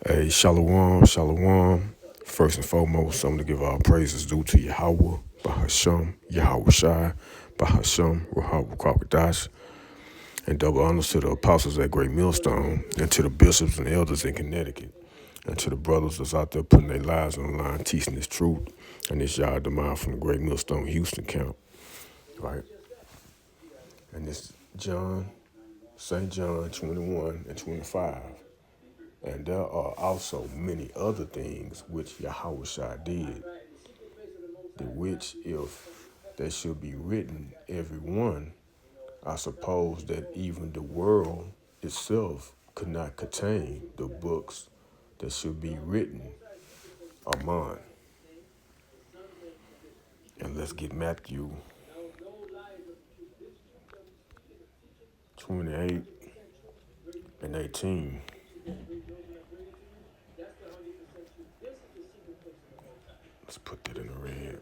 Hey, shalom, shalom. First and foremost, I'm to give all praises due to Yahweh, Bahasham, Yahawashi, Bahasham, Rahab Kwakadash, and double honors to the apostles at Great Millstone, and to the bishops and elders in Connecticut, and to the brothers that's out there putting their lives on the line, teaching this truth, and this Yah Demand from the Great Millstone Houston camp, right? And this John, St. John 21 and 25. And there are also many other things which Yahawashi did, the which if they should be written, every one, I suppose that even the world itself could not contain the books that should be written among. And let's get Matthew 28 and 18. Let's put that in the red.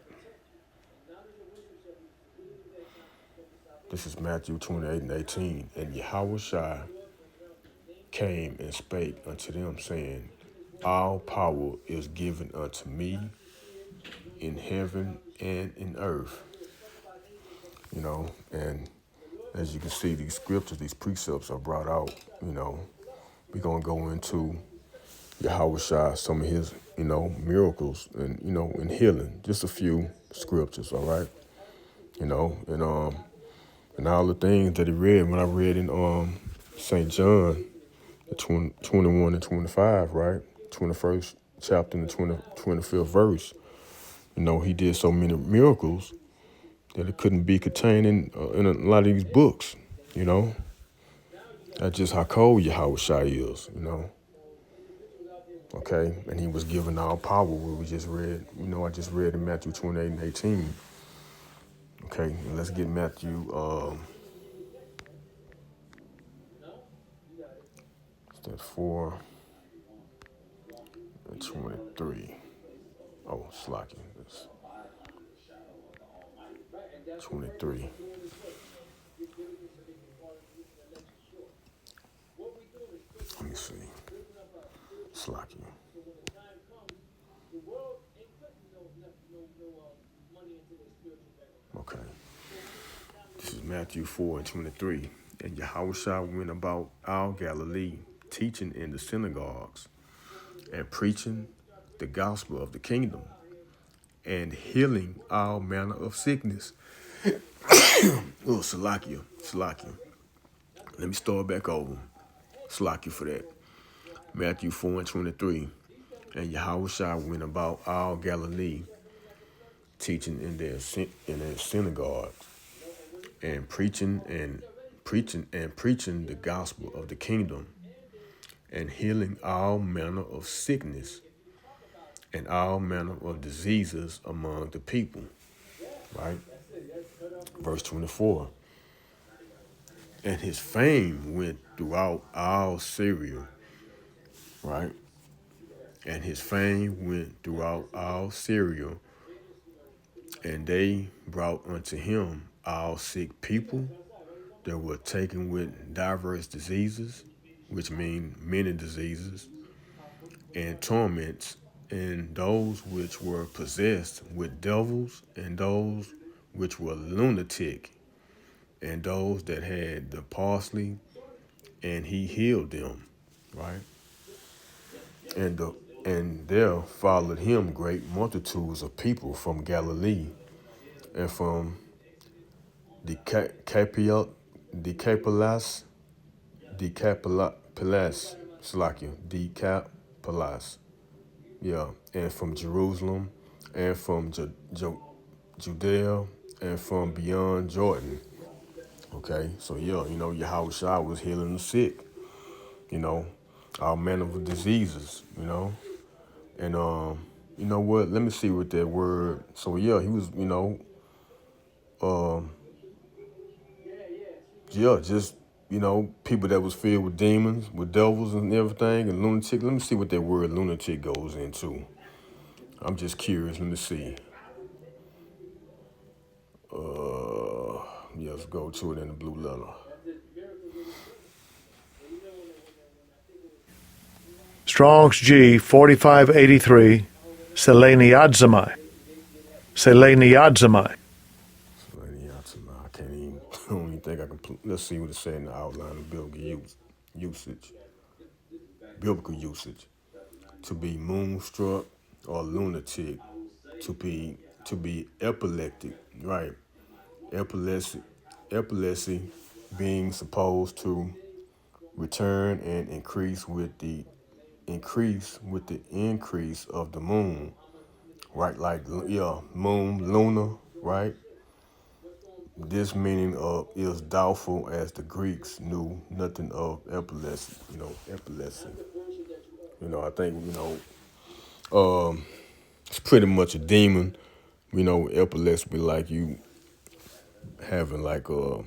This is Matthew 28 and 18. And Yahawashi came and spake unto them, saying, all power is given unto me in heaven and in earth. And as you can see, these scriptures, these precepts are brought out. We're going to go into Yahawashi, some of his, miracles and healing. Just a few scriptures, all right? And all the things that he read, when I read in St. John, the 21 and 25, right? 21st chapter and the 25th verse. He did so many miracles that it couldn't be contained in a lot of these books, you know. That's just how cold Yahawashi is. Okay, and he was given all power, what we just read. I just read in Matthew 28 and 18. Okay, and let's get Matthew, that 4 and 23. Oh, Slocky, that's 23. Let me see. Slocky. Okay. This is Matthew 4 and 23. And Yahawashi went about all Galilee, teaching in the synagogues, and preaching the gospel of the kingdom, and healing all manner of sickness. Oh, Salakia. Let me start back over. Salakia for that. Matthew 4 and 23. And Yahawashi went about all Galilee, teaching in their synagogues, and preaching the gospel of the kingdom, and healing all manner of sickness and all manner of diseases among the people. Right? Verse 24. And his fame went throughout all Syria. Right? And his fame went throughout all Syria, and they brought unto him all sick people that were taken with diverse diseases, which mean many diseases, and torments, and those which were possessed with devils, and those which were lunatic, and those that had the palsy, and he healed them, right? And there followed him great multitudes of people from Galilee, and from Decapolis, Decapolis, yeah, and from Jerusalem, and from Judea, and from beyond Jordan. Okay, so yeah, Yahushua was healing the sick, you know, all manner of diseases, and you know what? Let me see what that word. So yeah, he was, um, yeah, just people that was filled with demons, with devils and everything, and lunatic. Let me see what that word lunatic goes into. I'm just curious. Let me see. Let's go to it in the blue letter. Strong's G 4583, seleniadzamai. Seleniadzamai. I can't even, I don't even think I can, let's see what it says in the outline of biblical usage. Biblical usage. To be moonstruck or lunatic. To be epileptic, right? Epilepsy being supposed to return and increase of the moon, right? Like, yeah, moon, lunar, right? This meaning of is doubtful, as the Greeks knew nothing of epilepsy. Epilepsy. I think it's pretty much a demon. Epilepsy be like you having like a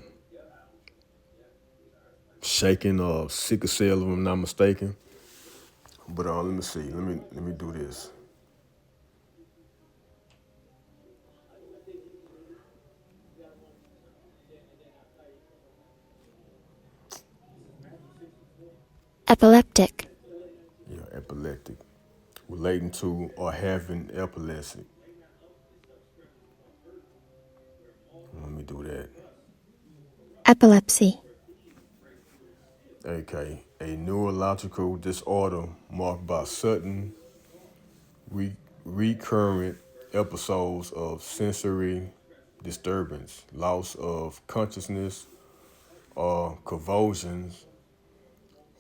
shaking or sickle cell, if I'm not mistaken. But let me see. Let me do this. Epileptic. Yeah, epileptic. Relating to or having epilepsy. Let me do that. Epilepsy. Okay. A neurological disorder marked by sudden, recurrent episodes of sensory disturbance, loss of consciousness, or convulsions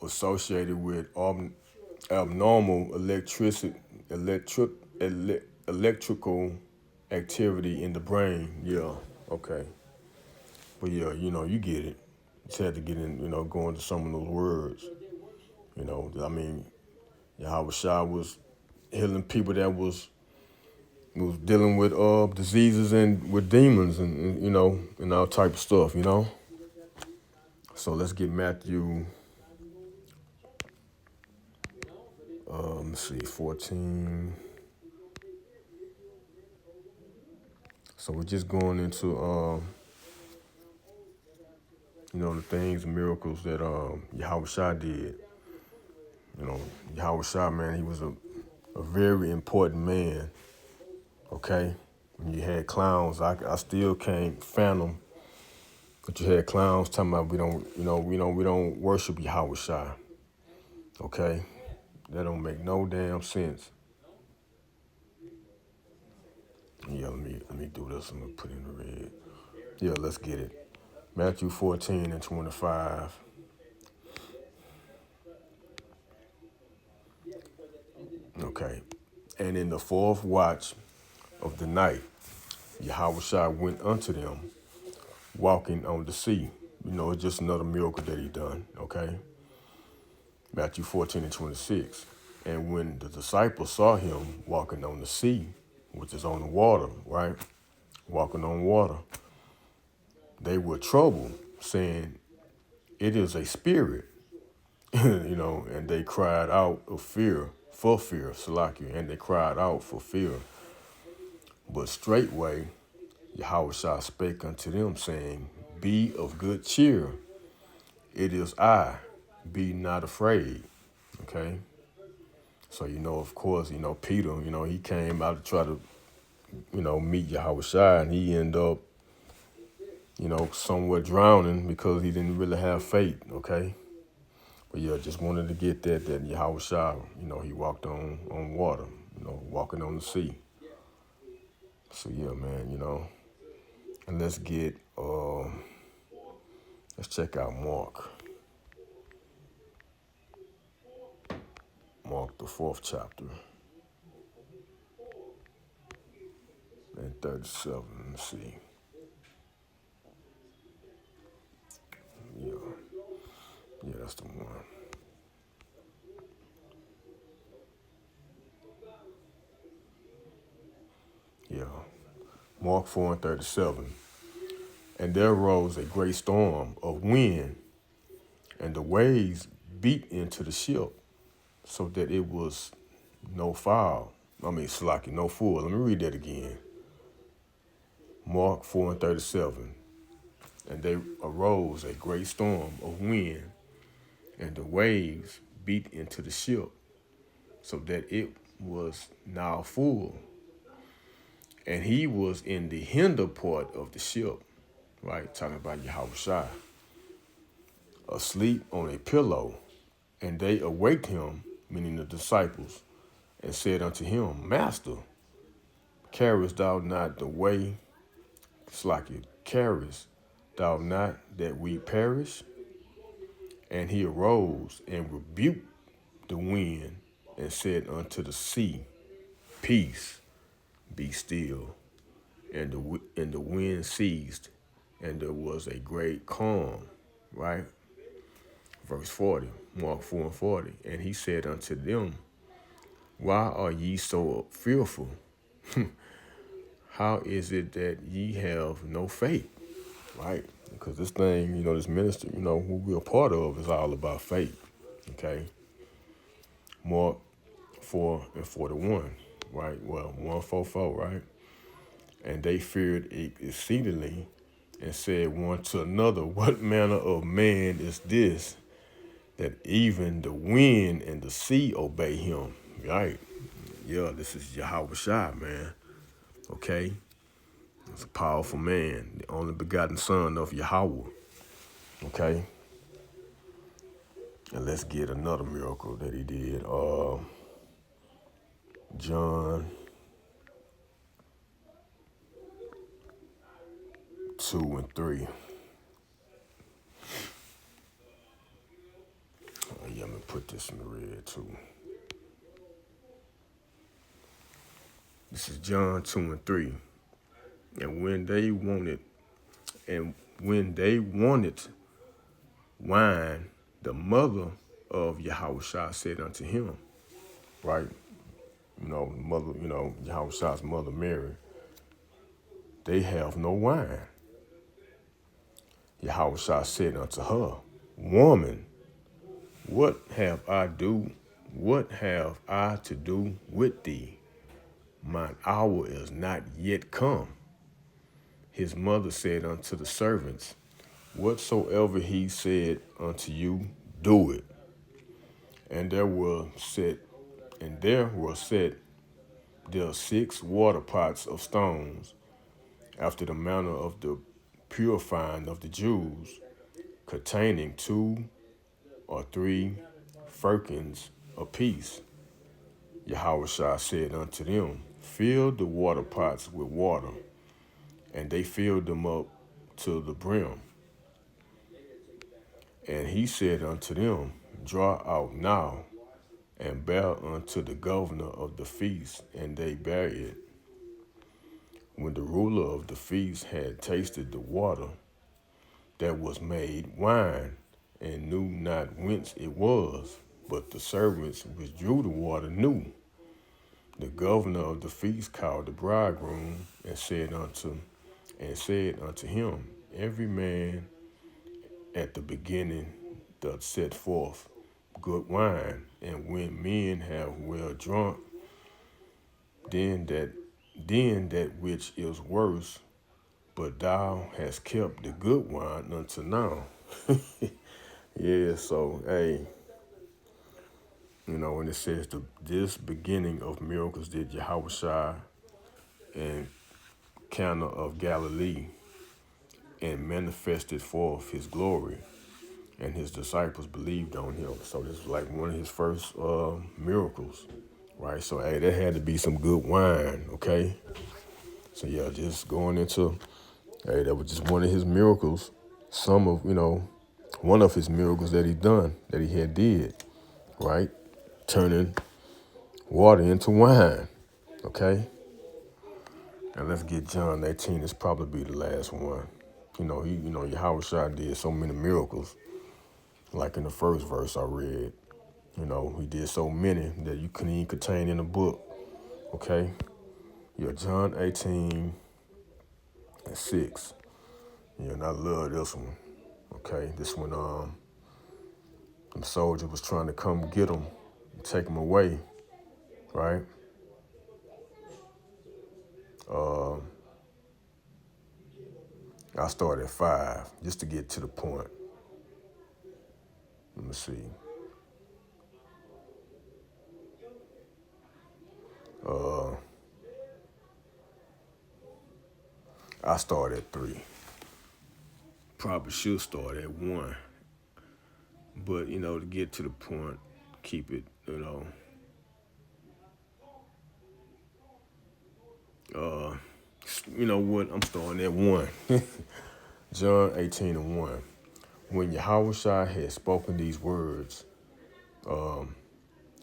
associated with abnormal electrical activity in the brain. Yeah, okay. But yeah, you get it. Just had to get in, go into some of those words. I mean, Yahawashi was healing people that was dealing with diseases and with demons and all type of stuff. So let's get Matthew. Let me see, 14. So we're just going into the things and miracles that Yahawashi did. Yahawashi, man, he was a very important man. Okay, when you had clowns, I still can't fathom. But you had clowns talking about we don't worship Yahawashi. Okay, that don't make no damn sense. Yeah, let me do this. I'm gonna put it in the red. Yeah, let's get it. Matthew 14 and 25. Okay, and in the fourth watch of the night, Yahawashi went unto them, walking on the sea. It's just another miracle that he done. Okay, Matthew 14 and 26. And when the disciples saw him walking on the sea, which is on the water, right? Walking on water, they were troubled, saying, "It is a spirit." And they cried out of fear, for fear, Salakia, and they cried out for fear. But straightway Yahushua spake unto them, saying, Be of good cheer, it is I, be not afraid. Okay? So, of course, Peter, he came out to try to, meet Yahushua, and he ended up, somewhat drowning because he didn't really have faith, okay? But yeah, just wanted to get that Yahushua, he walked on water, walking on the sea. So yeah, man, and let's check out Mark. Mark, the 4th chapter, and 37. Let's see. Yeah, yeah, that's the one. Yeah, Mark 4 and 37. And there arose a great storm of wind, and the waves beat into the ship, so that it was no foul. Slaki, no fool. Let me read that again. Mark 4 and 37. And there arose a great storm of wind, and the waves beat into the ship, so that it was now full. And he was in the hinder part of the ship, right? Talking about Yahawashi, asleep on a pillow. And they awaked him, meaning the disciples, and said unto him, Master, carest thou not the way, Slacky, carest thou not that we perish? And he arose and rebuked the wind and said unto the sea, Peace, be still. And the wind ceased, and there was a great calm, right? Verse 40, Mark 4 and 40. And he said unto them, Why are ye so fearful? How is it that ye have no faith? Right? Because this thing, this ministry, who we're a part of is all about faith. Okay? Mark 4 and 41, right? Well, 144, right? And they feared exceedingly and said one to another, What manner of man is this, that even the wind and the sea obey him? Right? Yeah, this is Yahawashi, man. Okay? It's a powerful man, the only begotten son of Yahweh. Okay? And let's get another miracle that he did. John 2 and 3. Yeah, I'm going to put this in the red too. This is John 2 and 3. And when they wanted wine, the mother of Yahawashi said unto him, right? Mother, Yahawashi's mother Mary, they have no wine. Yahawashi said unto her, Woman, what have I to do with thee? Mine hour is not yet come. His mother said unto the servants, Whatsoever he said unto you, do it. And there were set there 6 water pots of stones, after the manner of the purifying of the Jews, containing 2 or 3 firkins apiece. Yahawashi said unto them, Fill the water pots with water. And they filled them up to the brim. And he said unto them, Draw out now, and bear unto the governor of the feast. And they bare it. When the ruler of the feast had tasted the water that was made wine, and knew not whence it was, but the servants which drew the water knew, the governor of the feast called the bridegroom and said unto him, Every man at the beginning doth set forth good wine, and when men have well drunk, then that which is worse, but thou hast kept the good wine until now. Yeah, so hey, when it says this beginning of miracles did Yahawashi in Cana of Galilee, and manifested forth his glory, and his disciples believed on him. So this was like one of his first miracles, right? So hey, that had to be some good wine, okay? So yeah, just going into, hey, that was just one of his miracles. One of his miracles that he had did, right? Turning water into wine, okay? And let's get John 18. It's probably be the last one. Yahawashi did so many miracles. Like in the first verse I read, he did so many that you couldn't even contain in a book. Okay? Yeah, John 18 and 6. Yeah, and I love this one. Okay, this one, the soldier was trying to come get him, take him away, right? I started at 5 just to get to the point. Let me see. I start at 3. Probably should start at 1. But, to get to the point, keep it, you know what? I'm starting at 1. John 18:1. When Yahawashi had spoken these words,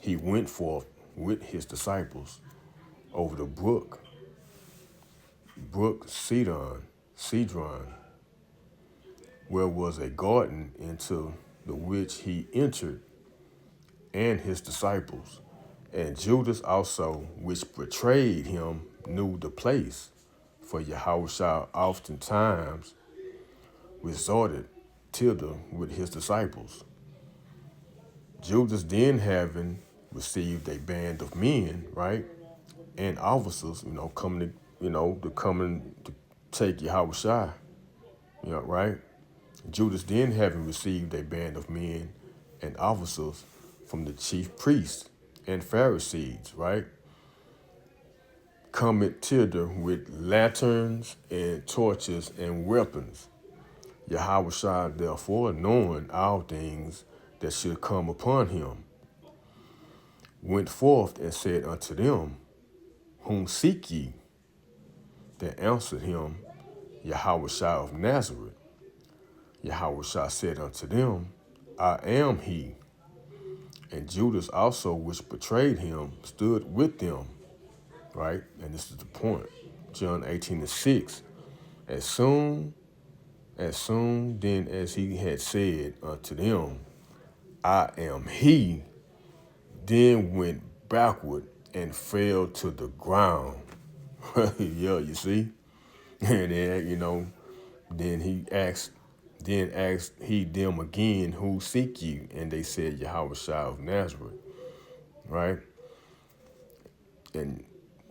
he went forth with his disciples over the brook Cedron, where was a garden, into the which he entered, and his disciples. And Judas also, which betrayed him, knew the place, for Yahushua oftentimes resorted thither with his disciples. Judas then, having received a band of men, right, and officers, coming to take Yahushua, right. Judas then, having received a band of men and officers from the chief priests and Pharisees, right, cometh thither with lanterns and torches and weapons. Yahushua, therefore, knowing all things that should come upon him, went forth and said unto them, Whom seek ye? They answered him, Yahushua of Nazareth. Yahushua said unto them, I am he. And Judas also, which betrayed him, stood with them. Right? And this is the point. John 18:6. As soon then as he had said unto them, I am he, then went backward and fell to the ground. Yeah, you see? And then, then asked he them again, Who seek you? And they said, Yahushua of Nazareth. Right? And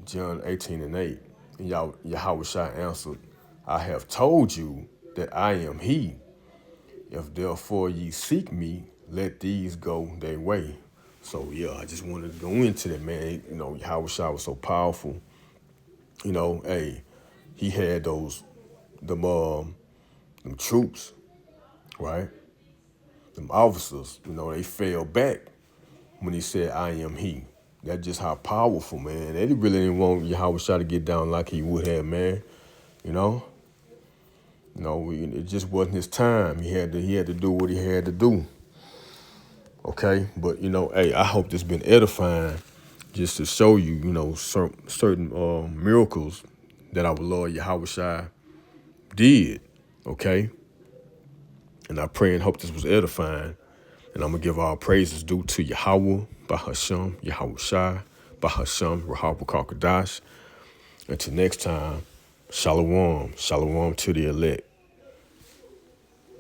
John 18:8, and Yahushua answered, I have told you that I am he. If therefore ye seek me, let these go their way. So yeah, I just wanted to go into that, man. Yahushua was so powerful. Hey, he had them troops, right? Them officers, they fell back when he said, I am he. That's just how powerful, man. They really didn't want Yahushua to get down like he would have, man. It just wasn't his time. He had to do what he had to do. Okay, but hey, I hope this been edifying, just to show you, certain miracles that our Lord Yahushua did. Okay, and I pray and hope this was edifying. And I'm gonna give all praises due to Yahweh, Bahasham, Yahushua, Bahasham, Rahabu Kakadash. Until next time, Shalom, Shalom to the elect.